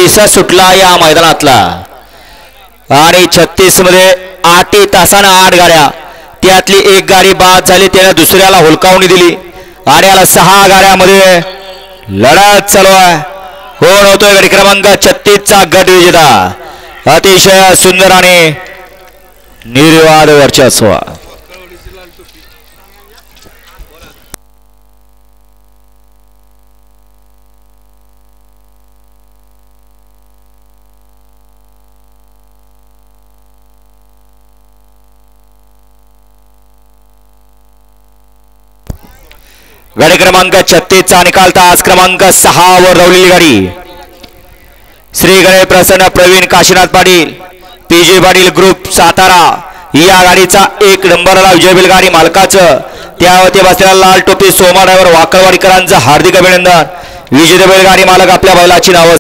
विसर सुटला या मैदानातला आणि 36 मध्ये 8 तासांना 8 गाड्या त्यातली एक गाडी बाद झाली त्याने दुसऱ्याला हुलकावणी दिली आणि याला 6 गाड्यामध्ये लढत चालू आहे कोण होतोय गाडी क्रमांक 36 चा गट विजेता अतिशय सुंदर आणि निर्वाद वर्चस्व गाडी क्रमांक 36 चा निकाल तास क्रमांक 6 वर रवलेली गाडी श्री गणेश प्रसन्न प्रवीण काशीनाथ पाटील पीजे पाटील ग्रुप सातारा या गाडीचा 1 नंबरला विजय बैलगाडी मालकाचं त्यावरती बसलेला लाल टोपी सोमा ड्रायव्हर वाकळवाडीकरांचं हार्दिक अभिनंदन विजय बैलगाडी मालक आपल्या बैलाची नाव